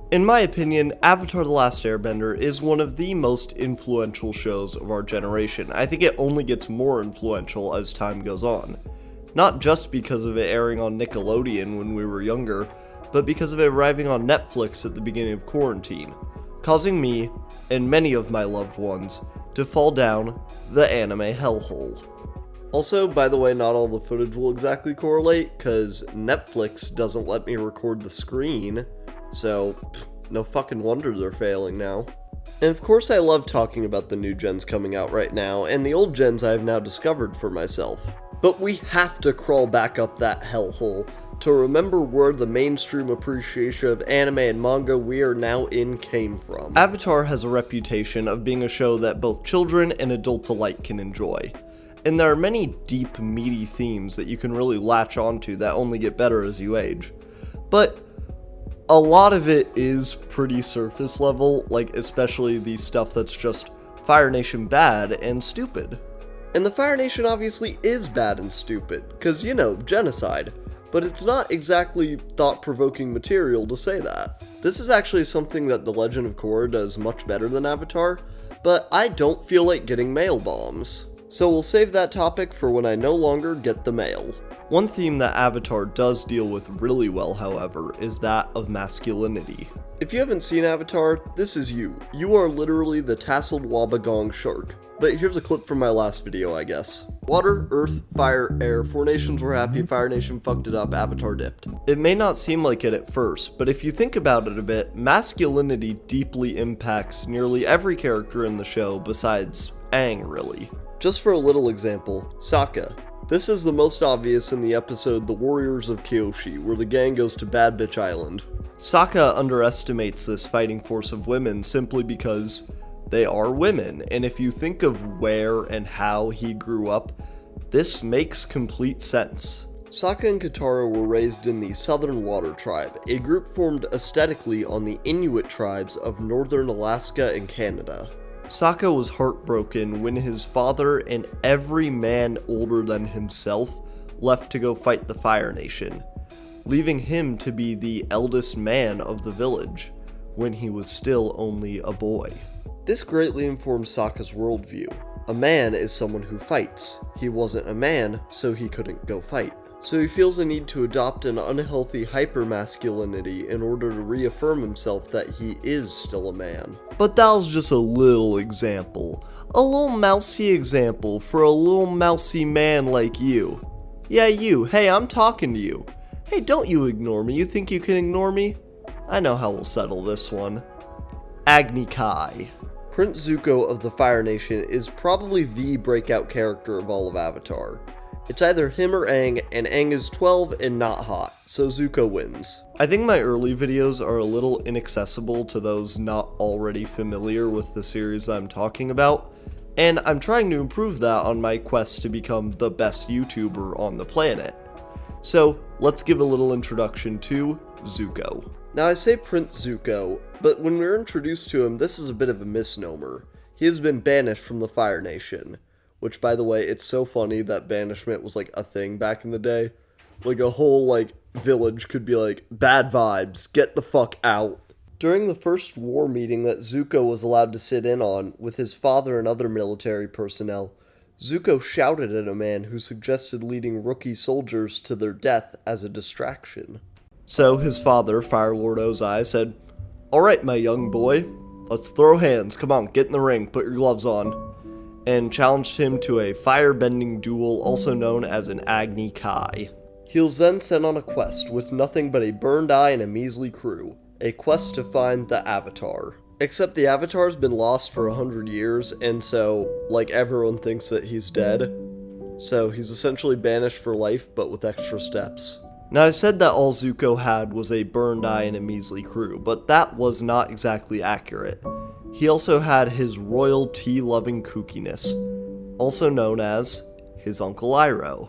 In my opinion, Avatar: The Last Airbender is one of the most influential shows of our generation. I think it only gets more influential as time goes on. Not just because of it airing on Nickelodeon when we were younger, but because of it arriving on Netflix at the beginning of quarantine, causing me, and many of my loved ones, to fall down the anime hellhole. Also, by the way, not all the footage will exactly correlate, cause Netflix doesn't let me record the screen, so no fucking wonder they're failing now. And of course I love talking about the new gens coming out right now, and the old gens I have now discovered for myself. But we have to crawl back up that hellhole to remember where the mainstream appreciation of anime and manga we are now in came from. Avatar has a reputation of being a show that both children and adults alike can enjoy. And there are many deep, meaty themes that you can really latch onto that only get better as you age. But a lot of it is pretty surface level, like especially the stuff that's just Fire Nation bad and stupid. And the Fire Nation obviously is bad and stupid, cause you know, genocide. But it's not exactly thought-provoking material to say that. This is actually something that The Legend of Korra does much better than Avatar, but I don't feel like getting mail bombs. So we'll save that topic for when I no longer get the mail. One theme that Avatar does deal with really well, however, is that of masculinity. If you haven't seen Avatar, this is you. You are literally the tasseled Wabagong shark. But here's a clip from my last video, I guess. Water, earth, fire, air, 4 nations were happy, Fire Nation fucked it up, Avatar dipped. It may not seem like it at first, but if you think about it a bit, masculinity deeply impacts nearly every character in the show besides Aang, really. Just for a little example, Sokka. This is the most obvious in the episode The Warriors of Kyoshi, where the gang goes to Bad Bitch Island. Sokka underestimates this fighting force of women simply because they are women, and if you think of where and how he grew up, this makes complete sense. Sokka and Katara were raised in the Southern Water Tribe, a group formed aesthetically on the Inuit tribes of northern Alaska and Canada. Sokka was heartbroken when his father and every man older than himself left to go fight the Fire Nation, leaving him to be the eldest man of the village, when he was still only a boy. This greatly informs Sokka's worldview. A man is someone who fights. He wasn't a man, so he couldn't go fight. So he feels a need to adopt an unhealthy hypermasculinity in order to reaffirm himself that he is still a man. But that was just a little example. A little mousy example for a little mousy man like you. Yeah, you. Hey, I'm talking to you. Hey, don't you ignore me. You think you can ignore me? I know how we'll settle this one. Agni Kai. Prince Zuko of the Fire Nation is probably the breakout character of all of Avatar. It's either him or Aang, and Aang is 12 and not hot, so Zuko wins. I think my early videos are a little inaccessible to those not already familiar with the series I'm talking about, and I'm trying to improve that on my quest to become the best YouTuber on the planet. So, let's give a little introduction to Zuko. Now I say Prince Zuko, but when we're introduced to him, this is a bit of a misnomer. He has been banished from the Fire Nation, which by the way, it's so funny that banishment was like a thing back in the day. Like a whole village could be like, bad vibes, get the fuck out. During the first war meeting that Zuko was allowed to sit in on with his father and other military personnel, Zuko shouted at a man who suggested leading rookie soldiers to their death as a distraction. So his father, Fire Lord Ozai, said, "Alright, my young boy, let's throw hands, come on, get in the ring, put your gloves on," and challenged him to a fire-bending duel also known as an Agni Kai. He was then sent on a quest with nothing but a burned eye and a measly crew, a quest to find the Avatar. Except the Avatar's been lost for 100 years, and so, everyone thinks that he's dead. So he's essentially banished for life, but with extra steps. Now I said that all Zuko had was a burned eye and a measly crew, but that was not exactly accurate. He also had his royal tea-loving kookiness, also known as his Uncle Iroh.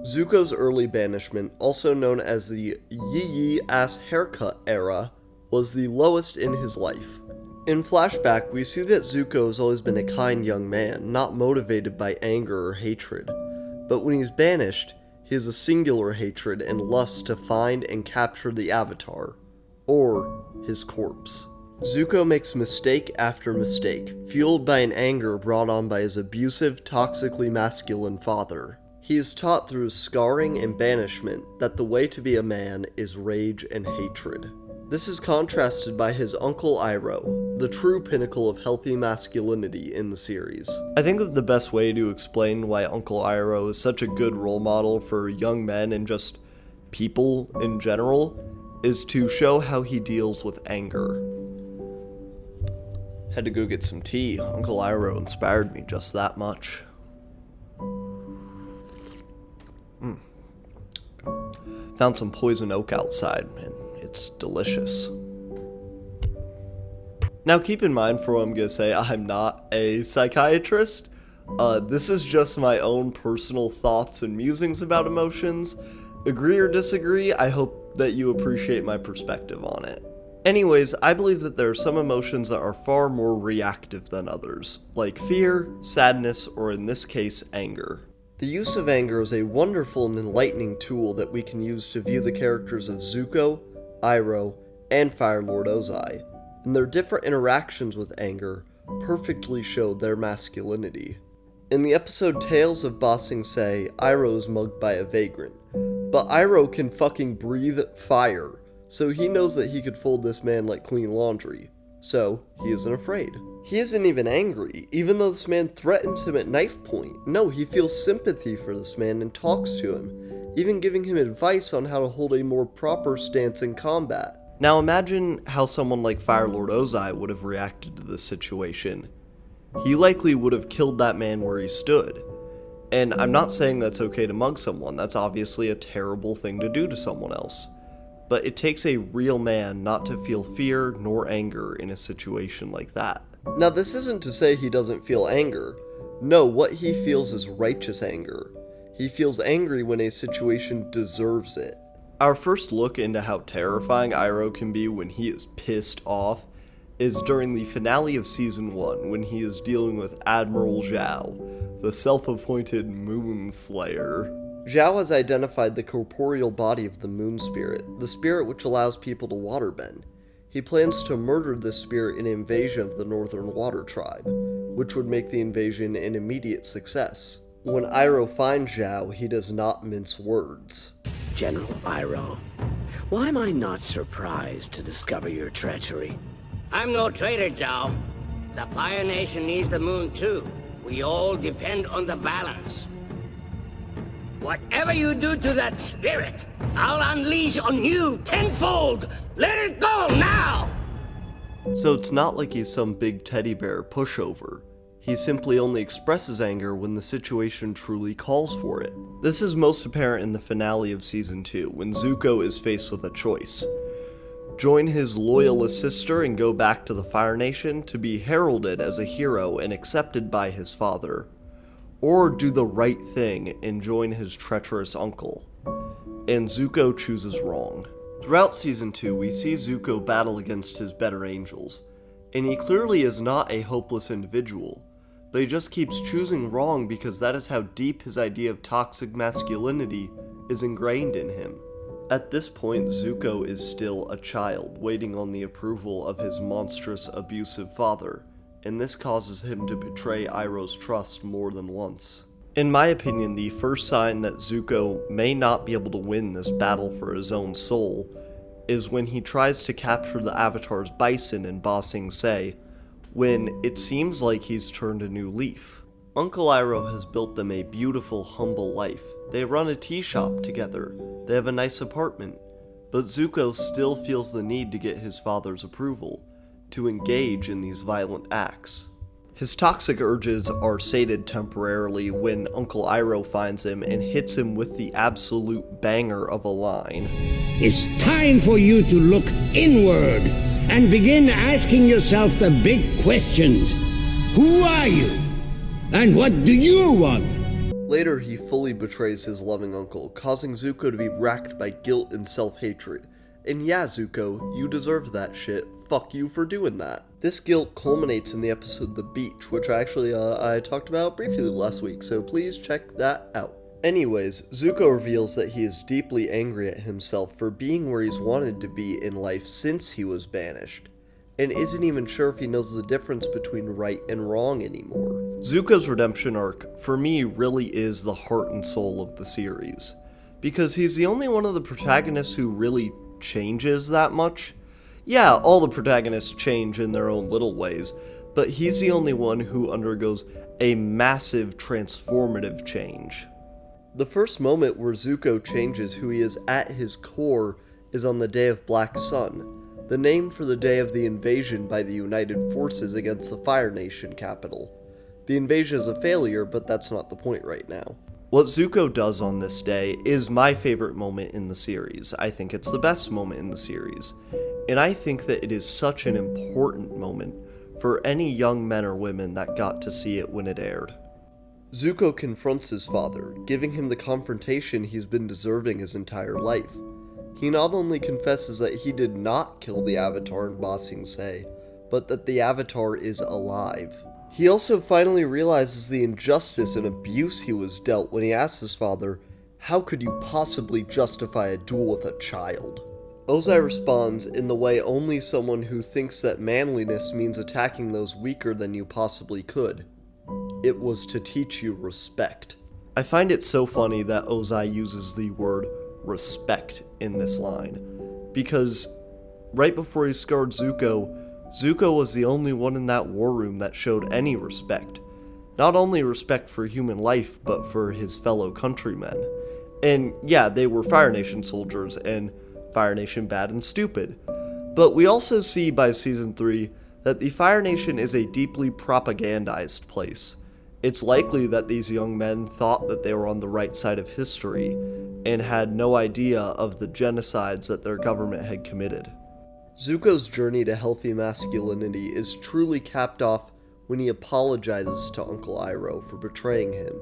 Zuko's early banishment, also known as the yee-yee-ass haircut era, was the lowest in his life. In flashback, we see that Zuko has always been a kind young man, not motivated by anger or hatred. But when he's banished, he has a singular hatred and lust to find and capture the Avatar, or his corpse. Zuko makes mistake after mistake, fueled by an anger brought on by his abusive, toxically masculine father. He is taught through scarring and banishment that the way to be a man is rage and hatred. This is contrasted by his Uncle Iroh, the true pinnacle of healthy masculinity in the series. I think that the best way to explain why Uncle Iroh is such a good role model for young men and just people in general is to show how he deals with anger. Had to go get some tea. Uncle Iroh inspired me just that much. Found some poison oak outside, and it's delicious. Now keep in mind for what I'm gonna say, I'm not a psychiatrist. This is just my own personal thoughts and musings about emotions. Agree or disagree, I hope that you appreciate my perspective on it. Anyways, I believe that there are some emotions that are far more reactive than others, like fear, sadness, or in this case, anger. The use of anger is a wonderful and enlightening tool that we can use to view the characters of Zuko, Iroh, and Fire Lord Ozai, and their different interactions with anger perfectly show their masculinity. In the episode Tales of Ba Sing Se, Iroh is mugged by a vagrant, but Iroh can fucking breathe fire, so he knows that he could fold this man like clean laundry, so he isn't afraid. He isn't even angry, even though this man threatens him at knife point. No, he feels sympathy for this man and talks to him, even giving him advice on how to hold a more proper stance in combat. Now imagine how someone like Fire Lord Ozai would have reacted to this situation. He likely would have killed that man where he stood. And I'm not saying that's okay to mug someone, that's obviously a terrible thing to do to someone else. But it takes a real man not to feel fear nor anger in a situation like that. Now this isn't to say he doesn't feel anger. No, what he feels is righteous anger. He feels angry when a situation deserves it. Our first look into how terrifying Iroh can be when he is pissed off is during the finale of Season 1 when he is dealing with Admiral Zhao, the self-appointed Moon Slayer. Zhao has identified the corporeal body of the Moon Spirit, the spirit which allows people to waterbend. He plans to murder this spirit in an invasion of the Northern Water Tribe, which would make the invasion an immediate success. When Iroh finds Zhao, he does not mince words. General Iroh, why am I not surprised to discover your treachery? I'm no traitor, Zhao. The Fire Nation needs the moon too. We all depend on the balance. Whatever you do to that spirit, I'll unleash on you tenfold! Let it go now! So it's not like he's some big teddy bear pushover. He simply only expresses anger when the situation truly calls for it. This is most apparent in the finale of Season 2, when Zuko is faced with a choice. Join his loyalist sister and go back to the Fire Nation to be heralded as a hero and accepted by his father. Or do the right thing and join his treacherous uncle. And Zuko chooses wrong. Throughout Season 2, we see Zuko battle against his better angels, and he clearly is not a hopeless individual, but he just keeps choosing wrong because that is how deep his idea of toxic masculinity is ingrained in him. At this point, Zuko is still a child, waiting on the approval of his monstrous, abusive father, and this causes him to betray Iroh's trust more than once. In my opinion, the first sign that Zuko may not be able to win this battle for his own soul is when he tries to capture the Avatar's bison in Ba Sing Se, when it seems like he's turned a new leaf. Uncle Iroh has built them a beautiful, humble life. They run a tea shop together, they have a nice apartment, but Zuko still feels the need to get his father's approval, to engage in these violent acts. His toxic urges are sated temporarily when Uncle Iroh finds him and hits him with the absolute banger of a line. It's time for you to look inward and begin asking yourself the big questions. Who are you? And what do you want? Later, he fully betrays his loving uncle, causing Zuko to be racked by guilt and self-hatred. And yeah, Zuko, you deserve that shit. Fuck you for doing that. This guilt culminates in the episode The Beach, which I talked about briefly last week, so please check that out. Anyways, Zuko reveals that he is deeply angry at himself for being where he's wanted to be in life since he was banished, and isn't even sure if he knows the difference between right and wrong anymore. Zuko's redemption arc, for me, really is the heart and soul of the series, because he's the only one of the protagonists who really changes that much. Yeah, all the protagonists change in their own little ways, but he's the only one who undergoes a massive transformative change. The first moment where Zuko changes who he is at his core is on the Day of Black Sun, the name for the day of the invasion by the United Forces against the Fire Nation capital. The invasion is a failure, but that's not the point right now. What Zuko does on this day is my favorite moment in the series. I think it's the best moment in the series, and I think that it is such an important moment for any young men or women that got to see it when it aired. Zuko confronts his father, giving him the confrontation he's been deserving his entire life. He not only confesses that he did not kill the Avatar in Ba Sing Se, but that the Avatar is alive. He also finally realizes the injustice and abuse he was dealt when he asks his father, "How could you possibly justify a duel with a child?" Ozai responds in the way only someone who thinks that manliness means attacking those weaker than you possibly could. It was to teach you respect. I find it so funny that Ozai uses the word respect in this line, because right before he scarred Zuko, Zuko was the only one in that war room that showed any respect. Not only respect for human life, but for his fellow countrymen. And yeah, they were Fire Nation soldiers, and Fire Nation bad and stupid. But we also see by season 3 that the Fire Nation is a deeply propagandized place. It's likely that these young men thought that they were on the right side of history and had no idea of the genocides that their government had committed. Zuko's journey to healthy masculinity is truly capped off when he apologizes to Uncle Iroh for betraying him,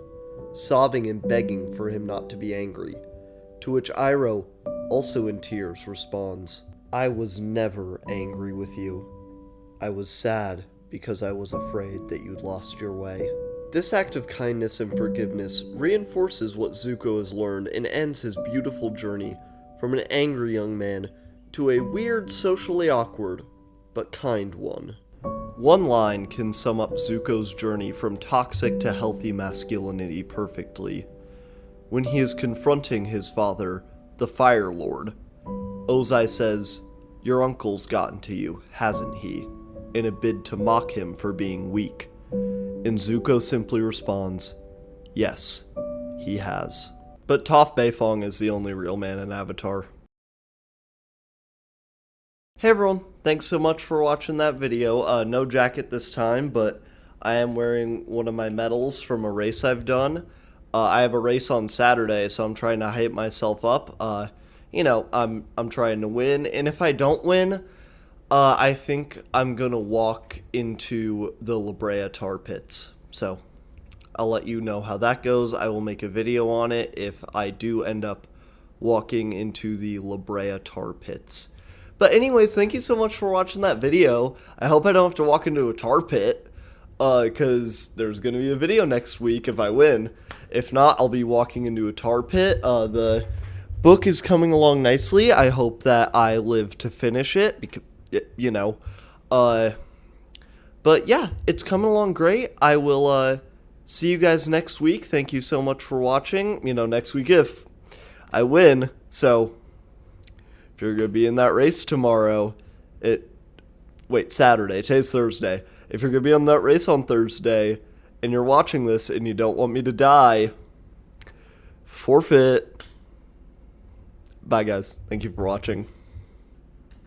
sobbing and begging for him not to be angry, to which Iroh, also in tears, responds, "I was never angry with you. I was sad because I was afraid that you'd lost your way." This act of kindness and forgiveness reinforces what Zuko has learned and ends his beautiful journey from an angry young man to a weird, socially awkward, but kind one. One line can sum up Zuko's journey from toxic to healthy masculinity perfectly. When he is confronting his father, the Fire Lord, Ozai says, "Your uncle's gotten to you, hasn't he?" in a bid to mock him for being weak. And Zuko simply responds, "Yes, he has." But Toph Beifong is the only real man in Avatar. Hey everyone, thanks so much for watching that video. No jacket this time, but I am wearing one of my medals from a race I've done. I have a race on Saturday, so I'm trying to hype myself up. I'm trying to win, and if I don't win, I think I'm gonna walk into the La Brea tar pits. So I'll let you know how that goes. I will make a video on it if I do end up walking into the La Brea tar pits. But anyways, thank you so much for watching that video. I hope I don't have to walk into a tar pit, because there's gonna be a video next week if I win. If not, I'll be walking into a tar pit. The book is coming along nicely. I hope that I live to finish it, because but yeah, it's coming along great. I will see you guys next week. Thank you so much for watching. Next week if I win. So if you're gonna be in that race tomorrow, Saturday. Today's Thursday. If you're gonna be on that race on Thursday and you're watching this and you don't want me to die, forfeit. Bye guys. Thank you for watching.